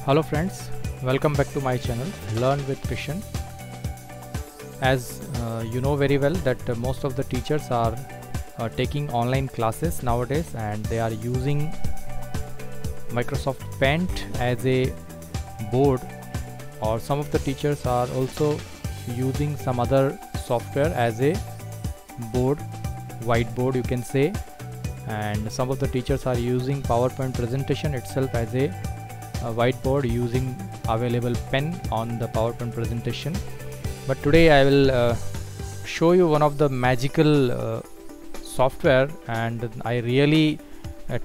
Hello friends, welcome back to my channel Learn with Kishan. As you know very well that most of the teachers are taking online classes nowadays, and they are using Microsoft Paint as a board, or some of the teachers are also using some other software as a board, whiteboard you can say, and some of the teachers are using PowerPoint presentation itself as a whiteboard using available pen on the PowerPoint presentation. But today I will show you one of the magical software, and I really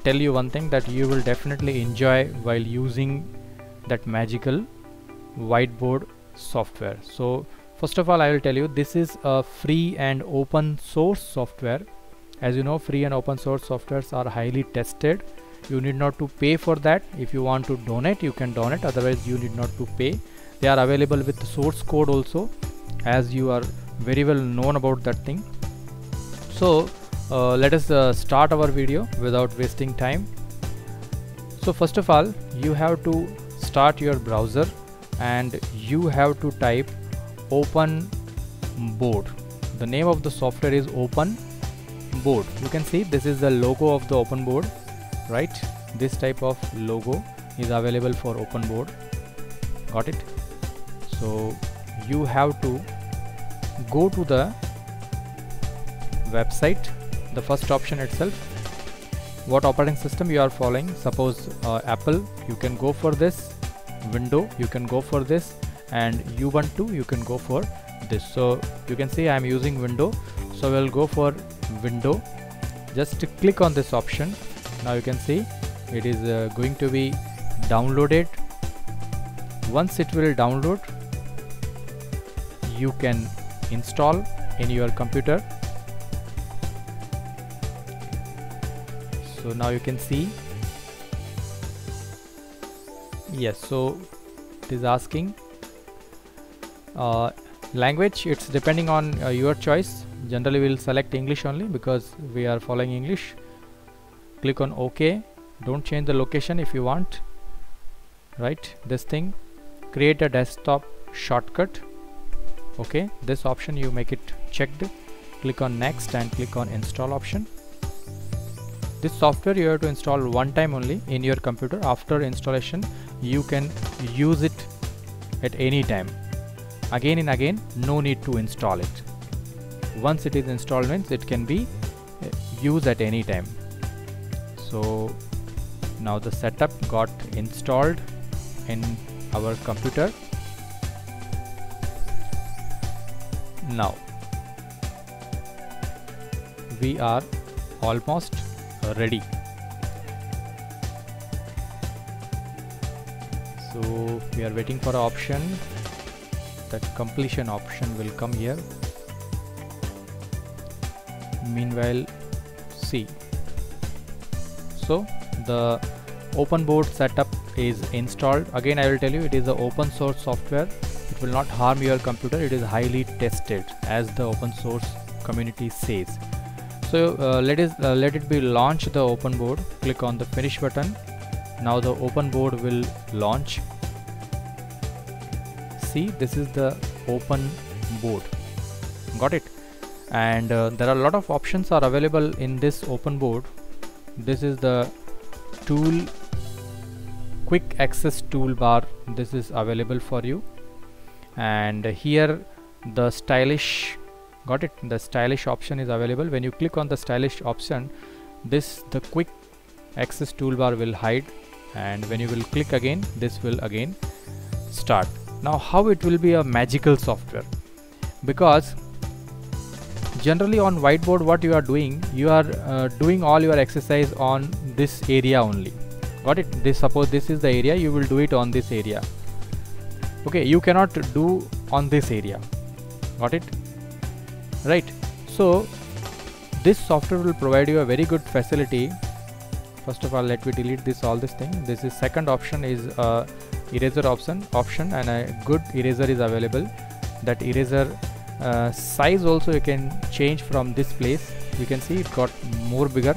tell you one thing that you will definitely enjoy while using that magical whiteboard software. So first of all, I will tell you this is a free and open source software. As you know, free and open source softwares are highly tested. You need not to pay for that. If you want to donate, you can donate, otherwise you need not to pay. They are available with source code also, as you are very well known about that thing. So let us start our video without wasting time. So first of all, you have to start your browser and you have to type Open Board. The name of the software is Open Board. You can see this is the logo of the Open Board, right? This type of logo is available for Open Board. Got it? So you have to go to the website, the first option itself. What operating system you are following? Suppose Apple, you can go for this. Windows, you can go for this, and Ubuntu, you can go for this. So you can see I am using Windows, so we'll go for Windows. Just click on this option. Now you can see it is going to be downloaded. Once it will download, you can install in your computer. So now you can see, yes, so it is asking language. It's depending on your choice. Generally we will select English only because we are following English. Click on OK. Don't change the location if you want, right? This thing, create a desktop shortcut. Okay, this option you make it checked. Click on next and click on install option. This software you have to install one time only in your computer. After installation you can use it at any time. Again and again, no need to install it. Once it is installed means it can be used at any time. So now the setup got installed in our computer. Now we are almost ready. So we are waiting for an option. That completion option will come here. Meanwhile, see, so the Open Board setup is installed. Again I will tell you, it is an open source software. It will not harm your computer. It is highly tested, as the open source community says. So let it be launch the Open Board. Click on the finish button. Now the Open Board will launch. See, this is the Open Board. Got it? And there are a lot of options are available in this Open Board. This is the tool, quick access toolbar. This is available for you, and here the stylish, got it, the stylish option is available. When you click on the stylish option, the quick access toolbar will hide, and when you will click again, this will again start. Now how it will be a magical software? Because generally on whiteboard what you are doing, you are doing all your exercise on this area only. Got it? This, suppose this is the area, you will do it on this area. Okay, you cannot do on this area. Got it? Right. So this software will provide you a very good facility. First of all, let me delete this, all this thing. This is second option is eraser option, and a good eraser is available. That eraser size also you can change from this place. You can see it got more bigger,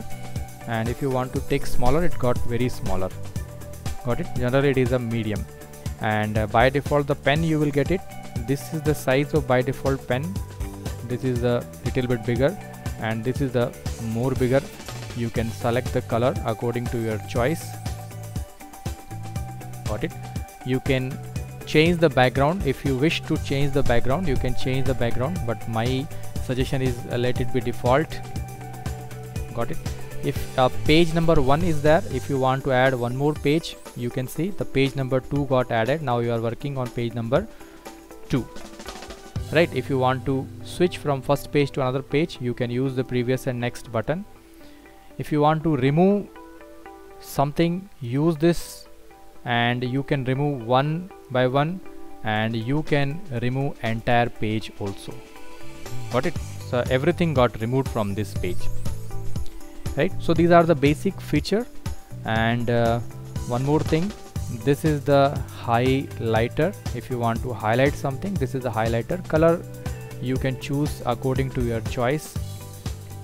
and if you want to take smaller, it got very smaller. got it. Generally it is a medium, and by default the pen you will get it. This is the size of by default pen. This is a little bit bigger, and this is the more bigger. You can select the color according to your choice. Got it. You can change the background. If you wish to change the background, you can change the background, but my suggestion is let it be default. Got it. If page number 1 is there, if you want to add one more page, you can see the page number 2 got added. Now you are working on page number 2, right? If you want to switch from first page to another page, you can use the previous and next button. If you want to remove something, use this, and you can remove one by one, and you can remove entire page also. Got it. So everything got removed from this page, right? So these are the basic feature. And one more thing, this is the highlighter. If you want to highlight something, this is the highlighter. Color you can choose according to your choice,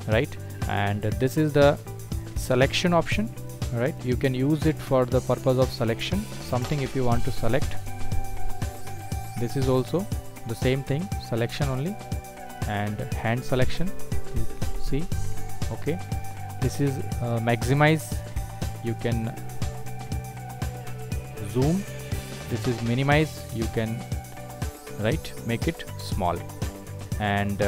right? And this is the selection option, right? You can use it for the purpose of selection something. If you want to select, this is also the same thing, selection only, and hand selection, you see. Okay, this is maximize. You can zoom. This is minimize. You can make it small. And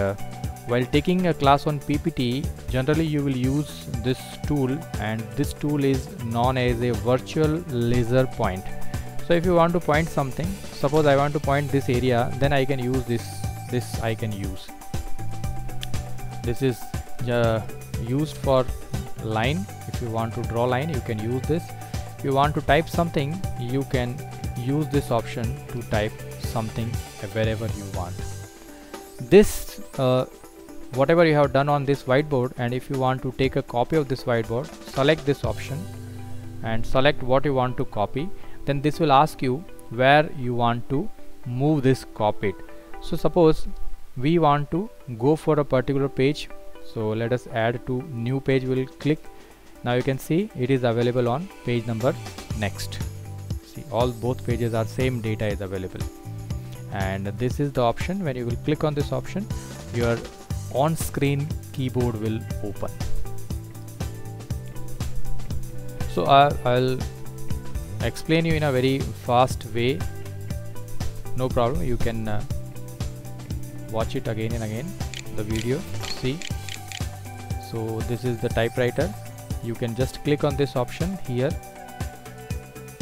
while taking a class on PPT, generally you will use this tool, and this tool is known as a virtual laser point. So if you want to point something, suppose I want to point this area, then I can use this I can use. This is used for line. If you want to draw line, you can use this. If you want to type something, you can use this option to type something wherever you want. This whatever you have done on this whiteboard, and if you want to take a copy of this whiteboard, select this option and select what you want to copy. Then this will ask you where you want to move this copied. So suppose we want to go for a particular page, so let us add to new page. We'll click. Now you can see it is available on page number next. See, both pages are same data is available, and this is the option. When you will click on this option, your on-screen keyboard will open. So I'll explain you in a very fast way. No problem. You can watch it again and again, the video. See. So this is the typewriter. You can just click on this option here.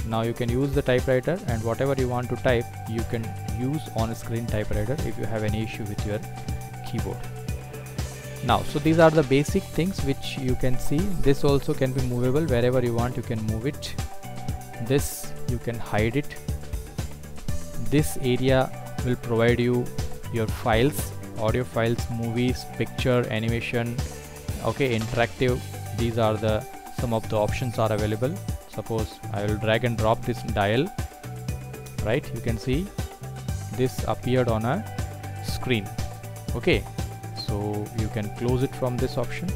Now you can use the typewriter, and whatever you want to type, you can use on-screen typewriter if you have any issue with your keyboard. Now, so these are the basic things which you can see. This also can be movable. Wherever you want, you can move it. This you can hide it. This area will provide you your files, audio files, movies, picture, animation, okay, interactive. These are some of the options are available. Suppose I will drag and drop this dial, right? You can see this appeared on a screen. Okay, so you can close it from this option.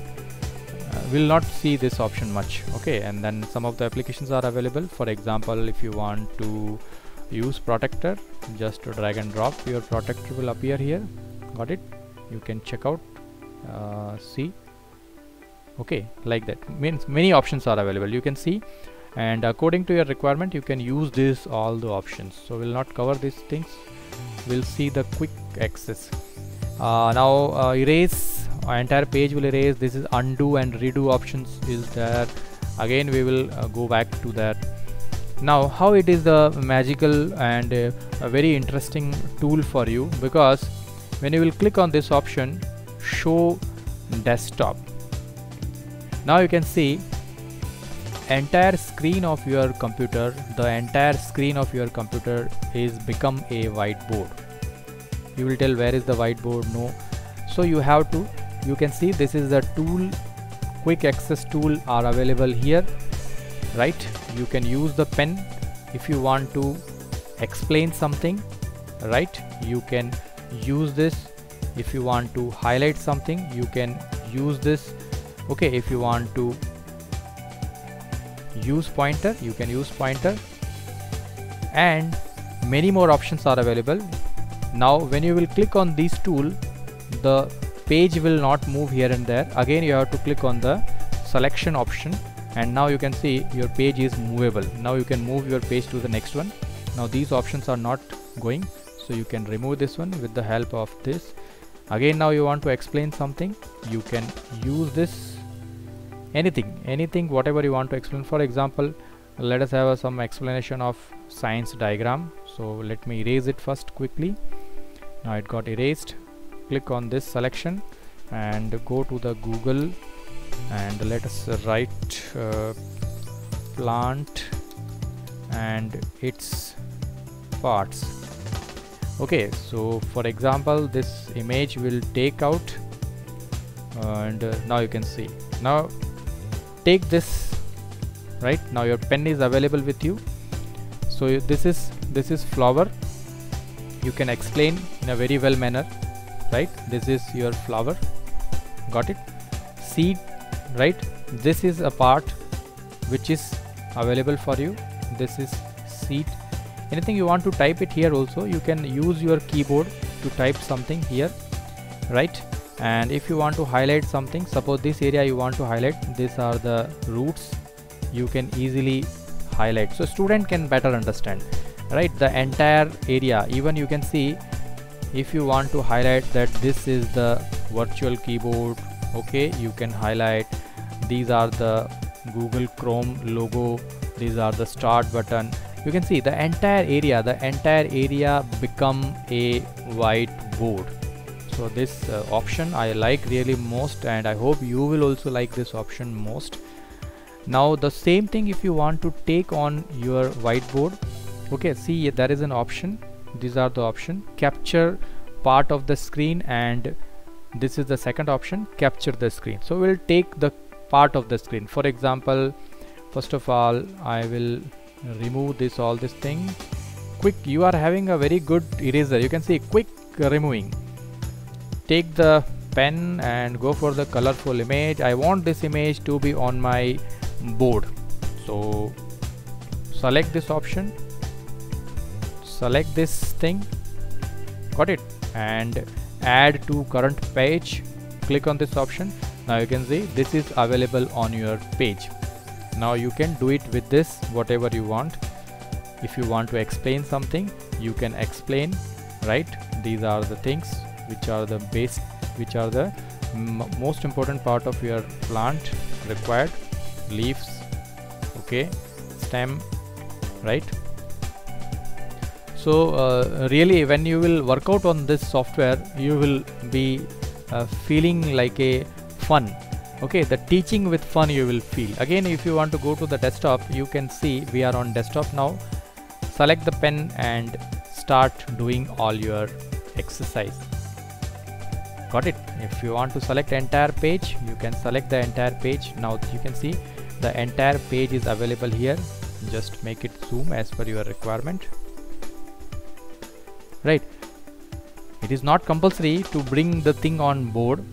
Will not see this option much. Okay, and then some of the applications are available. For example, if you want to use protector, just to drag and drop, your protector will appear here. Got it? You can check out, see. Okay, like that. Means many options are available, you can see, and according to your requirement you can use this all the options. So we'll not cover these things. We'll see the quick access. Now erase, entire page will erase. This is undo and redo options is there. Again we will go back to that. Now how it is the magical and a very interesting tool for you, because when you will click on this option, show desktop, now you can see entire screen of your computer. The entire screen of your computer is become a whiteboard. You will tell where is the whiteboard? No. So you have to, you can see this is the tool, quick access tool are available here, right? You can use the pen if you want to explain something, right? You can use this. If you want to highlight something, you can use this. Okay, if you want to use pointer, you can use pointer, and many more options are available. Now when you will click on this tool, the page will not move here and there. Again you have to click on the selection option, and now you can see your page is movable. Now you can move your page to the next one. Now these options are not going, so you can remove this one with the help of this. Again, now you want to explain something, you can use this, anything whatever you want to explain. For example, let us have some explanation of science diagram. So let me erase it first quickly. Now it got erased. Click on this selection and go to the Google, and let us write plant and its parts. Okay, so for example, this image will take out, and now you can see. Now take this, right? Now your pen is available with you. So this is flower. You can explain in a very well manner, right? This is your flower. Got it? Seed, right? This is a part which is available for you. This is seed. Anything you want to type it here also, you can use your keyboard to type something here, right? And if you want to highlight something, suppose this area you want to highlight, these are the roots, you can easily highlight, so student can better understand, right? The entire area. Even you can see, if you want to highlight that this is the virtual keyboard, okay, you can highlight. These are the Google Chrome logo, these are the start button. You can see the entire area become a whiteboard. So this option I like really most, and I hope you will also like this option most. Now the same thing, if you want to take on your whiteboard, okay, see there is an option. These are the option: capture part of the screen, and this is the second option, capture the screen. So we'll take the part of the screen. For example, first of all, I will remove all this thing. Quick, you are having a very good eraser. You can see quick removing. Take the pen and go for the colorful image. I want this image to be on my board. So select this option, select this thing, got it, and add to current page. Click on this option. Now you can see this is available on your page. Now you can do it with this whatever you want. If you want to explain something, you can explain, right? These are the things which are the base, which are the most important part of your plant required. Leaves, okay, stem, right? So really, when you will work out on this software, you will be feeling like a fun. Okay, the teaching with fun you will feel. Again, if you want to go to the desktop, you can see we are on desktop now. Select the pen and start doing all your exercise. Got it? If you want to select entire page, you can select the entire page. Now you can see the entire page is available here. Just make it zoom as per your requirement, right? It is not compulsory to bring the thing on board.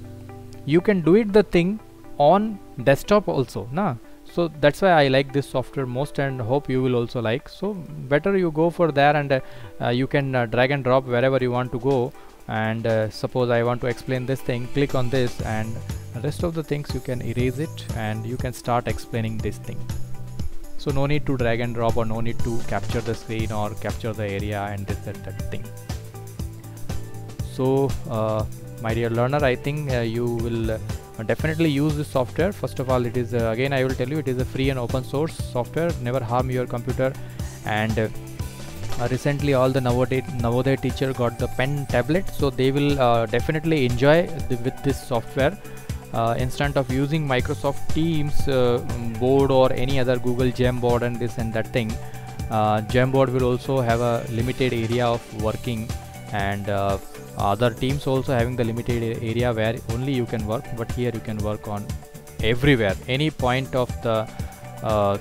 You can do it the thing on desktop also, nah? So that's why I like this software most, and hope you will also like. So better you go for there, and you can drag and drop wherever you want to go. And suppose I want to explain this thing, click on this, and the rest of the things you can erase it, and you can start explaining this thing. So no need to drag and drop, or no need to capture the screen or capture the area and this and that thing. So my dear learner, I think you will definitely use this software. First of all, it is again I will tell you, it is a free and open source software, never harm your computer. And recently all the Navodaya teacher got the pen tablet, so they will definitely enjoy with this software. Instead of using Microsoft Teams board or any other Google Jamboard and this and that thing, Jamboard will also have a limited area of working, and other teams also having the limited area where only you can work. But here you can work on everywhere, any point of the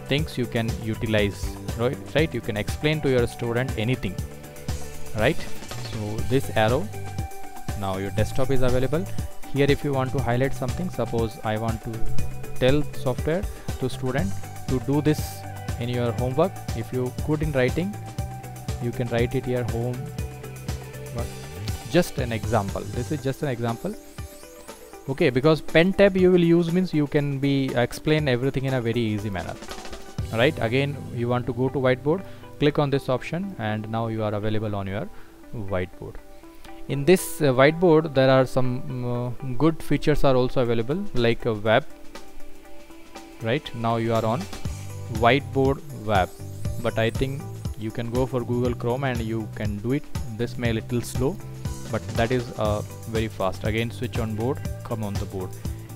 things you can utilize, right? You can explain to your student anything, right? So this arrow, now your desktop is available here. If you want to highlight something, suppose I want to tell software to student to do this in your homework. If you good in writing, you can write it here home. But just an example, this is just an example. Okay, because pen tab you will use means you can be explain everything in a very easy manner. Right, again you want to go to whiteboard, click on this option, and now you are available on your whiteboard. In this whiteboard there are some good features are also available, like a web. Right, now you are on whiteboard web, but I think you can go for Google Chrome and you can do it. This may little slow, but that is very fast. Again switch on board, come on the board.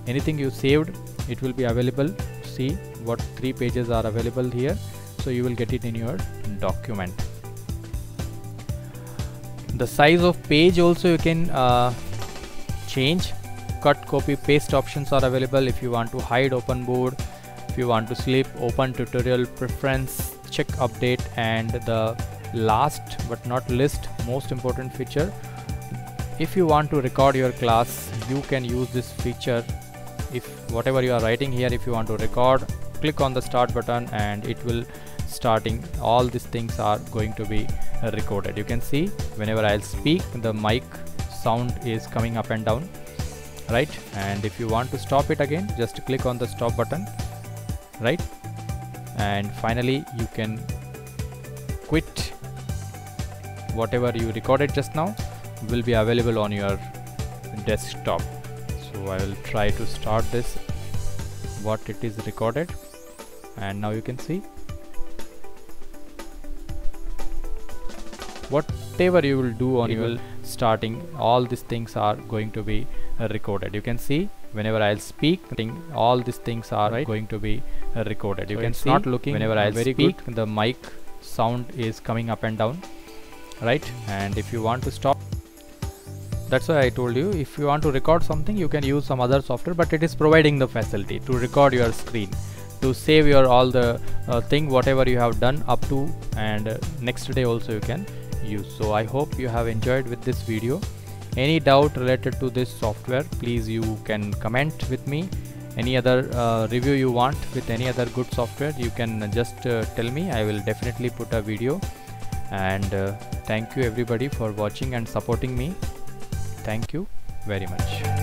Anything you saved, it will be available. See what 3 pages are available here, so you will get it in your document. The size of page also you can change. Cut, copy, paste options are available. If you want to hide open board, if you want to sleep, open tutorial, preference, check update, and the last but not least most important feature, if you want to record your class, you can use this feature. If whatever you are writing here, if you want to record, click on the start button and it will starting. All these things are going to be recorded. You can see whenever I'll speak, the mic sound is coming up and down, right? And if you want to stop it again, just click on the stop button, right? And finally you can quit. Whatever you recorded just now will be available on your desktop. So I will try to start this, what it is recorded, and now you can see whatever you will do on your starting, all these things are going to be recorded. You can see whenever I'll speak, all these things are going to be recorded. You can see not looking whenever I'll speak, the mic sound is coming up and down, right? And if you want to stop, that's why I told you, if you want to record something, you can use some other software, but it is providing the facility to record your screen, to save your all the thing whatever you have done up to, and next day also you can use. So I hope you have enjoyed with this video. Any doubt related to this software, please you can comment with me. Any other review you want with any other good software, you can just tell me. I will definitely put a video. And thank you everybody for watching and supporting me. Thank you very much.